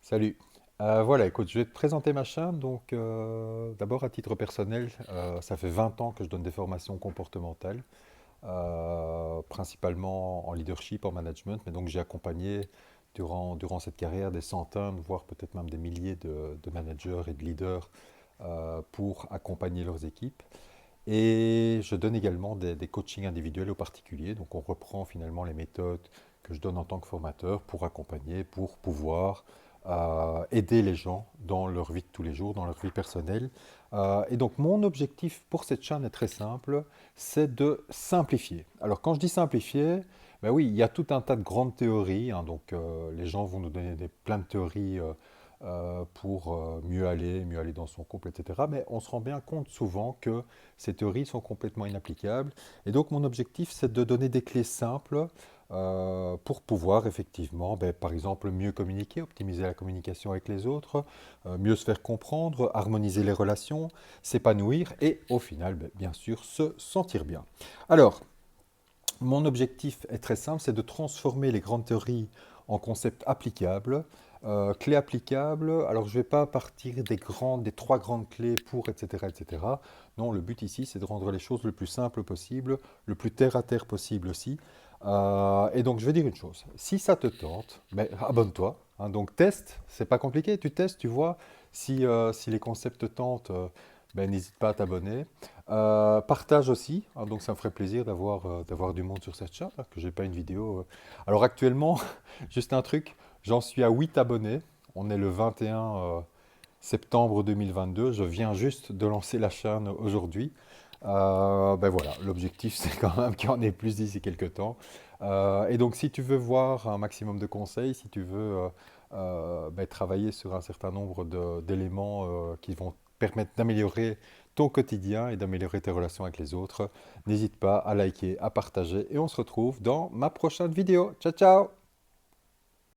Salut. Voilà, écoute, je vais te présenter ma chaîne. Donc, d'abord, à titre personnel, ça fait 20 ans que je donne des formations comportementales, principalement en leadership, en management. Mais donc, j'ai accompagné durant cette carrière des centaines, voire peut-être même des milliers de managers et de leaders pour accompagner leurs équipes. Et je donne également des coachings individuels aux particuliers. Donc, on reprend finalement les méthodes que je donne en tant que formateur pour accompagner, pour pouvoir aider les gens dans leur vie de tous les jours, dans leur vie personnelle. Et donc, mon objectif pour cette chaîne est très simple, c'est de simplifier. Alors, quand je dis simplifier, ben oui, il y a tout un tas de grandes théories, hein. Donc, les gens vont nous donner plein de théories pour mieux aller dans son couple, etc. Mais on se rend bien compte souvent que ces théories sont complètement inapplicables. Et donc, mon objectif, c'est de donner des clés simples pour pouvoir effectivement, ben, par exemple, mieux communiquer, optimiser la communication avec les autres, mieux se faire comprendre, harmoniser les relations, s'épanouir et au final, ben, bien sûr, se sentir bien. Alors, mon objectif est très simple, c'est de transformer les grandes théories en concepts applicables, clés applicables. Alors, je ne vais pas partir des trois grandes clés pour, etc., etc. Non, le but ici, c'est de rendre les choses le plus simple possible, le plus terre à terre possible aussi. Et donc, je vais dire une chose. Si ça te tente, ben, abonne-toi, hein. Donc, teste. C'est pas compliqué. Tu testes, tu vois. Si les concepts te tentent, ben, n'hésite pas à t'abonner. Partage aussi, hein. Donc ça me ferait plaisir d'avoir du monde sur cette chaîne, hein, que j'ai pas une vidéo. Alors actuellement, juste un truc, j'en suis à 8 abonnés. On est le 21 septembre 2022. Je viens juste de lancer la chaîne aujourd'hui. Ben voilà, l'objectif c'est quand même qu'il y en ait plus d'ici quelques temps. Et donc si tu veux voir un maximum de conseils, si tu veux ben, travailler sur un certain nombre d'éléments qui vont permettre d'améliorer ton quotidien et d'améliorer tes relations avec les autres, n'hésite pas à liker, à partager et on se retrouve dans ma prochaine vidéo. Ciao ciao!